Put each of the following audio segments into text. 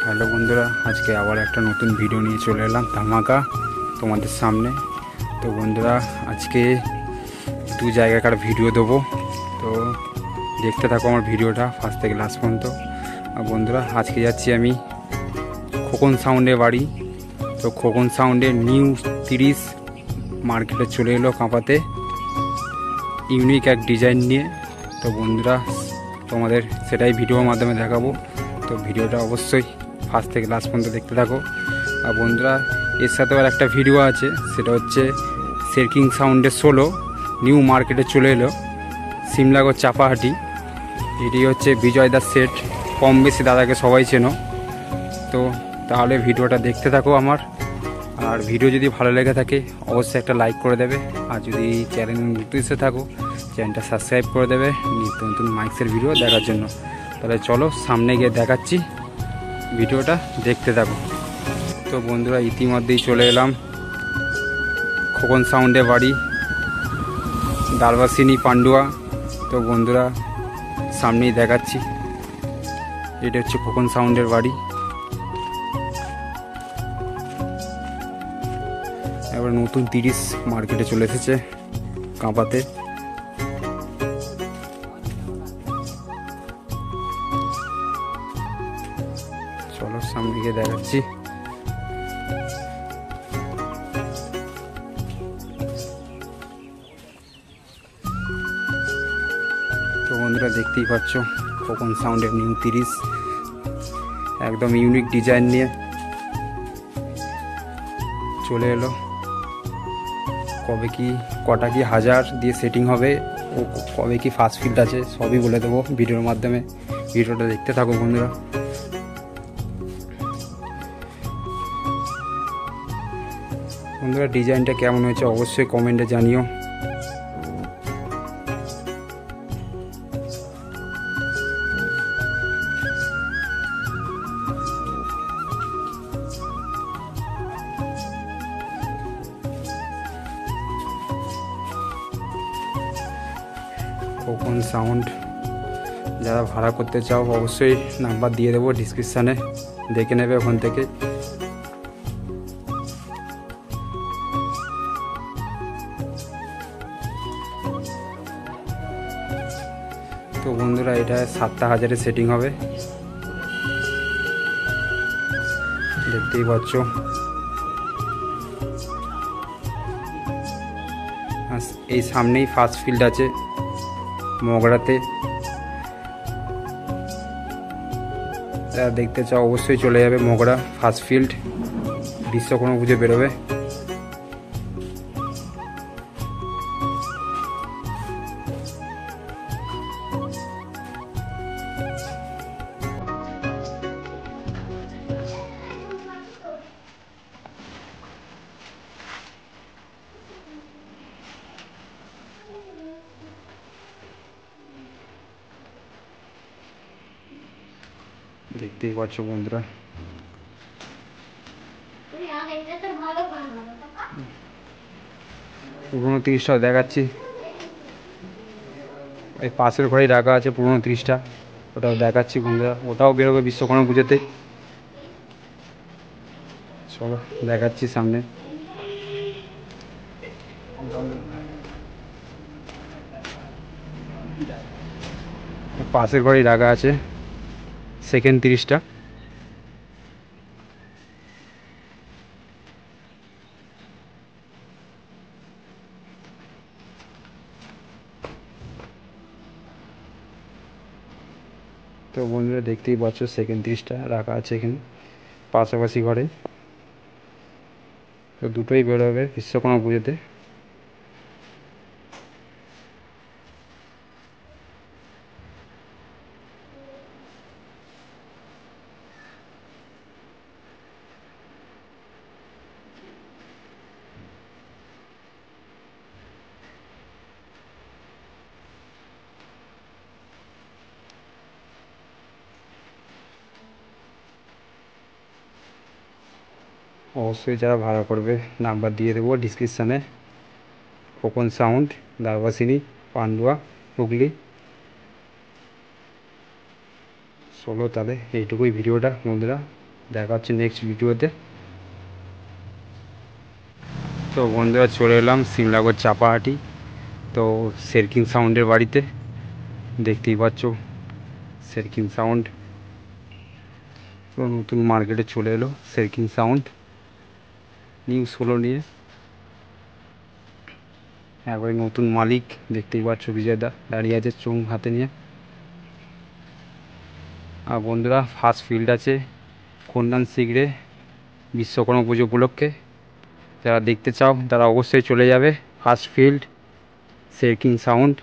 Hello বন্ধুরা, আজকে আবার একটা নতুন ভিডিও নিয়ে চলে এলাম ধামাকা তোমাদের সামনে। তো বন্ধুরা, আজকে দু জায়গাকার ভিডিও দেবো, তো দেখতে থাকো আমার ভিডিওটা ফার্স্ট থেকে লাস্ট পর্যন্ত। আর বন্ধুরা, আজকে যাচ্ছি আমি খোকন সাউন্ডের বাড়ি। তো খোকন সাউন্ডের নিউ 30 মার্কেটে চলে এলো কাঁপাতে, ইউনিক এক ডিজাইন নিয়ে। তো বন্ধুরা, তোমাদের সেটাই ভিডিওর মাধ্যমে দেখাবো। তো ভিডিওটা অবশ্যই ফার্স্ট থেকে লাস্ট পর্যন্ত দেখতে থাকো। আর বন্ধুরা, এর সাথেও আর একটা ভিডিও আছে, সেটা হচ্ছে শেরকিং সাউন্ডের 16 নিউ মার্কেটে চলে এলো সিমলাগড় চাপাহাটি। এটি হচ্ছে বিজয় দাস সেট, কম বেশি দাদাকে সবাই চেনো। তো তাহলে ভিডিওটা দেখতে থাকো আমার। আর ভিডিও যদি ভালো লেগে থাকে অবশ্যই একটা লাইক করে দেবে। আর যদি চ্যানেল নতুন এসে থাকো চ্যানেলটা সাবস্ক্রাইব করে দেবে নিত্য নতুন মাইক্সের ভিডিও দেখার জন্য। তাহলে চলো সামনে গিয়ে দেখাচ্ছি, ভিডিওটা দেখতে থাকো। তো বন্ধুরা, ইতিমধ্যেই চলে এলাম খোকন সাউন্ডের বাড়ি, দালবাসিনী পান্ডুয়া। তো বন্ধুরা, সামনেই দেখাচ্ছি, এটা হচ্ছে খোকন সাউন্ডের বাড়ি। এবার নতুন 30 মার্কেটে চলে এসেছে কাঁপাতে। চলো সামনে গিয়ে দেখাচ্ছি। তো বন্ধুরা, দেখতেই পাচ্ছ খোকন সাউন্ডের নিউ 30 একদম ইউনিক ডিজাইন নিয়ে চলে এলো। কবে কি কটা কি হাজার দিয়ে সেটিং হবে ও কবে কি ফাস্ট ফিল্ড আছে সবই বলে দেবো ভিডিওর মাধ্যমে। ভিডিওটা দেখতে থাকো বন্ধুরা। বন্ধুরা, ডিজাইনটা কেমন হয়েছে অবশ্যই কমেন্টে জানিও। খোকন সাউন্ড যারা ভাড়া করতে চাও অবশ্যই নাম্বার দিয়ে দেবো ডিসক্রিপশানে, দেখে নেবে ওখান থেকে। তো বন্ধুরা, এটা 7,000 সেটিং হবে, দেখতেই পাচ্ছ। এই সামনেই ফাস্ট ফিল্ড আছে মগরাতে, যারা দেখতে চাও অবশ্যই চলে যাবে মগরা ফাস্ট ফিল্ড, বিশ্বকর্মা পুজো বেরোবে। দেখতেই পাচ্ছ বন্ধুরা, পুরোনো 30টা দেখাচ্ছি। এই পাশের ঘরেই রাখা আছে পুরোনো 30টা, ওটাও দেখাচ্ছি বন্ধুরা। ওটাও বেরোবে বিশ্বকর্মা পুজোতে। চলো দেখাচ্ছি সামনে। পাশের ঘরেই রাখা আছে সেকেন্ড 30টা। তো বন্ধুরা, দেখতেই পাচ্ছ সেকেন্ড 30টা রাখা আছে এখানে পাশাপাশি ঘরে। তো দুটোই বেরোবে বিশ্বকর্মা পুজোতে। অবশ্যই যারা ভাড়া করবে নাম্বার দিয়ে দেবো ডিসক্রিপশানে। খোকন সাউন্ড, দারবাসিনী, পান্ডুয়া, হুগলি। চলো তাহলে এইটুকুই ভিডিওটা বন্ধুরা। দেখা হচ্ছে নেক্সট ভিডিওতে। তো বন্ধুরা চলে এলাম সিমলাগড় চাপাহাটি, তো সেরকিং সাউন্ডের বাড়িতে। দেখতেই পাচ্ছ সেরকিং সাউন্ড, তো নতুন মার্কেটে চলে এলো সেরকিং সাউন্ড নিউ 16 নিয়ে। একবারে নতুন মালিক, দেখতেই পাচ্ছ বিজয় দা দাঁড়িয়ে আছে চোং হাতে নিয়ে। আর বন্ধুরা ফার্স্ট ফিল্ড আছে কন্যান শিগড়ে বিশ্বকর্মা পুজো উপলক্ষে। যারা দেখতে চাও তারা অবশ্যই চলে যাবে ফার্স্ট ফিল্ড সেরকিং সাউন্ড।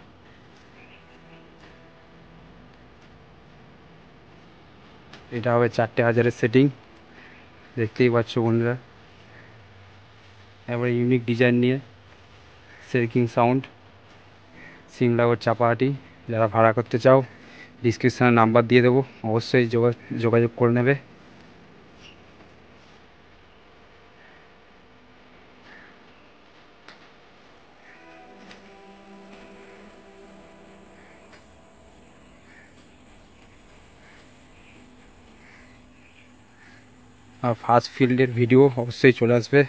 এটা হবে 4000-এর সেটিং, দেখতেই পাচ্ছ বন্ধুরা। এবার ইউনিক ডিজাইন নিয়ে সেরকিং সাউন্ড সিমলাগড় চাপাহাটি। যারা ভাড়া করতে চাও ডিসক্রিপশানে নাম্বার দিয়ে দেবো, অবশ্যই যোগাযোগ করে নেবে। আর ফার্স্ট ফিল্ডের ভিডিও অবশ্যই চলে আসবে।